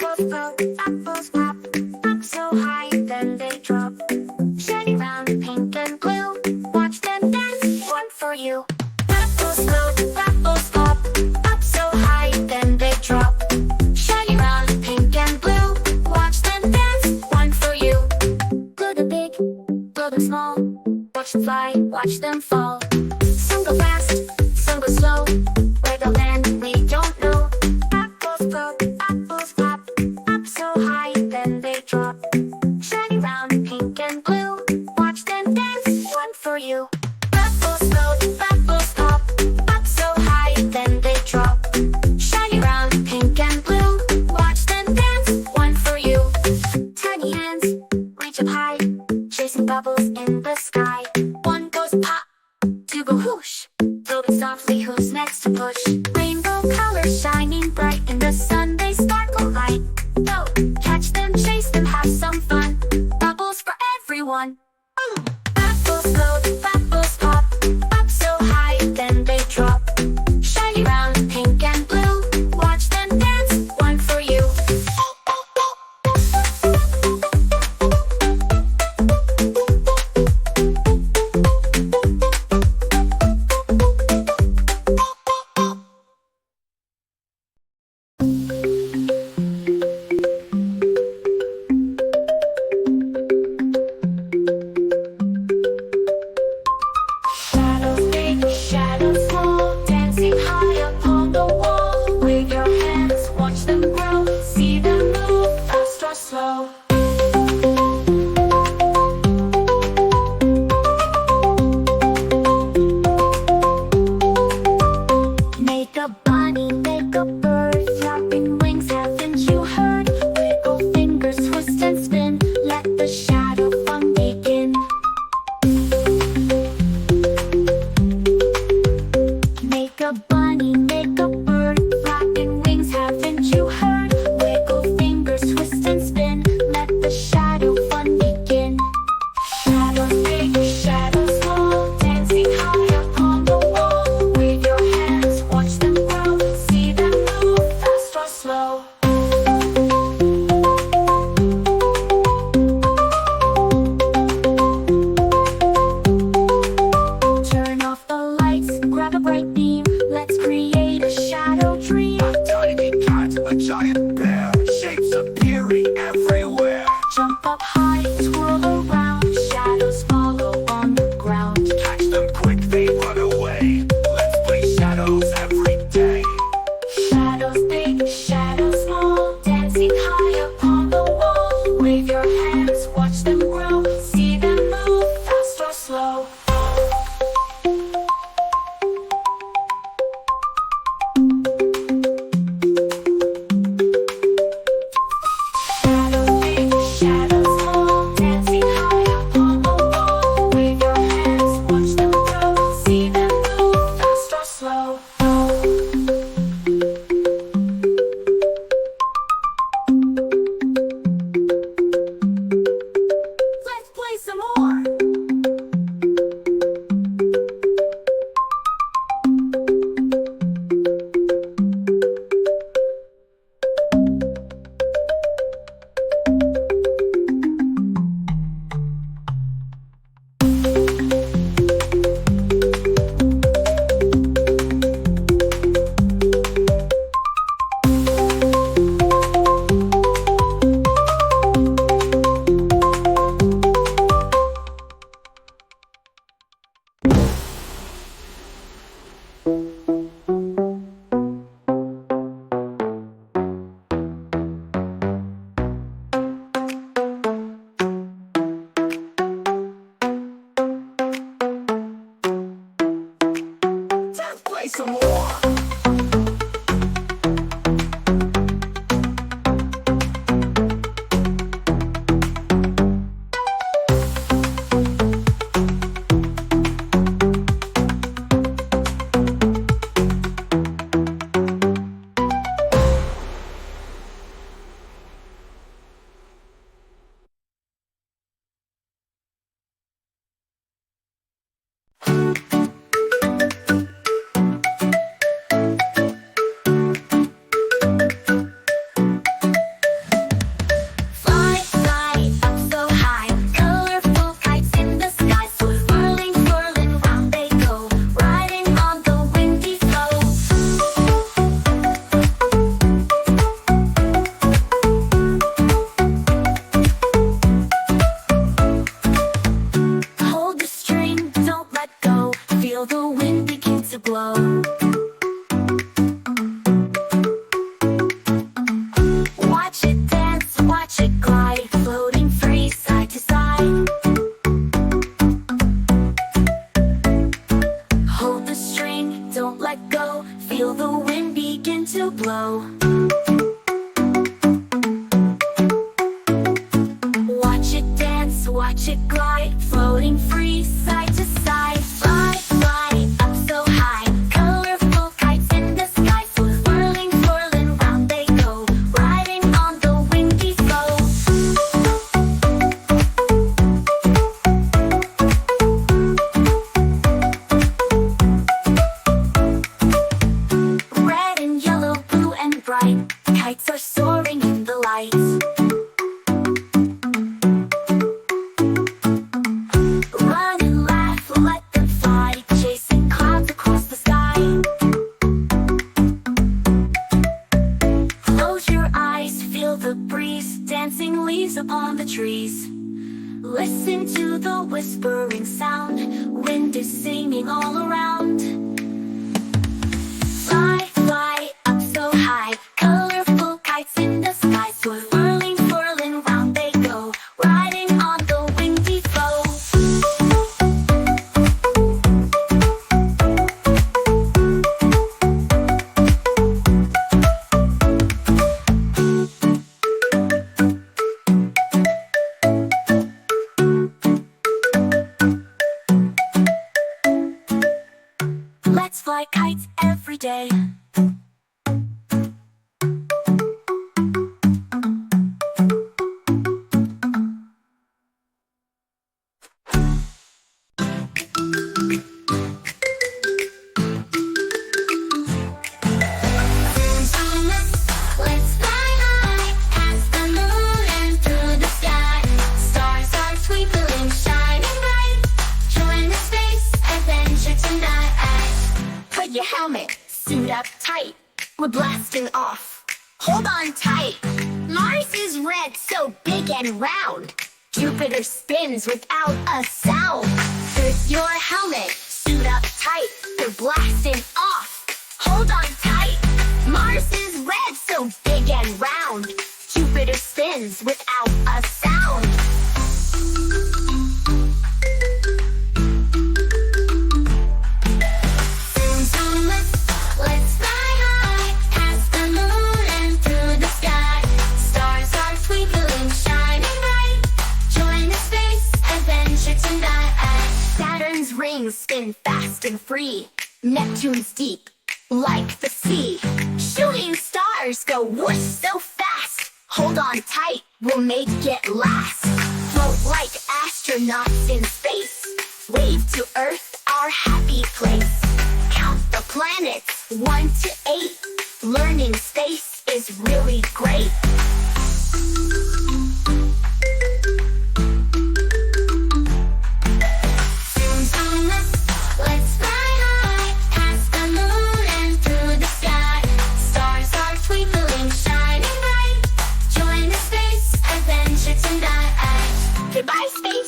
Apples float, apples pop, up so high, then they drop. Shiny round, pink and blue, watch them dance, one for you. Apples float, apples pop, up so high, then they drop. Shiny round, pink and blue, watch them dance, one for you. Glue them big, glue them small, watch them fly, watch them fall. Some go fast, some go slow, where they'll land we don't know. Apples float, apples pop, up so high, then they drop. Shiny round, pink and blue, watch them dance, one for you. Apples float, apples pop, up so high, then they drop. Shiny round, pink and blue, watch them dance, one for you. Tiny hands, reach up high, chasing bubbles in the sky. One goes pop, two go whoosh, floating softly, who's next to push? Rainbow colors shining bright in the sun, they sparkle light. Go, catch them, chase them, have some fun. Bubbles for everyone. Apples float, apples pop, up so high, then they drop. Shiny round, pink and blue, watch them dance, one for you. Shadows big, shadows small, dancing high upon the wall. Wave your hands, watch them grow, see them move, fast or slow. Make a bunny, make a bird, flapping wings, haven't you heard? Wiggle fingers, twist and spin, let the shadow fun begin. Make a bunny, make a bird, flapping wings, haven't you heard? Wiggle fingers, twist and spin, let the shadow fun begin. Shadows big, shadows small, dancing high upon the wall. Wave your hands, watch them grow, see them move, fast or slow. Turn off the lights, grab a bright beam, let's create a shadow dream. A tiny cat, a giant bear, shapes appearing everywhere. Jump up high, twirl around, shadows follow on the ground. Catch them quick, they run away. Let's play shadows every day. Shadows big, shadows small, dancing high upon the wall. Wave your hands, watch them grow, see them move, fast or slow. Kites are soaring in the lights. Run and laugh, let them fly, chasing clouds across the sky. Close your eyes, feel the breeze, dancing leaves upon the trees. Listen to the whispering sound, wind is singing all around. Fly, fly, up so high, colorful kites in the sky. Swirling, whirling, round they go, riding on the windy flow. Let's fly kites every day. Let's fly high past the moon and through the sky. Stars are twinkling, shining bright. Join the space adventure tonight. Put your helmet, suit up tight. We're blasting off. Hold on tight. Mars is red, so big and round. Jupiter spins without a sound. Put your helmet, suit up tight. We're blasting off. Hold on tight. Mars is red, so big and round. Jupiter spins without a sound. Let's fly high past the moon and through the sky. Stars are twinkling, shining bright. Join the space adventure tonight. Saturn's rings spin fast and free. Neptune's deep, like the sea. Shooting stars go whoosh so fast. Hold on tight, we'll make it last. Float like astronauts in space. Wave to Earth, our happy place. Count the planets, 1 to 8. Learning space is really great. Let's fly high past the moon and through the sky. Stars are twinkling, shining bright. Join the space adventure tonight. Goodbye, space.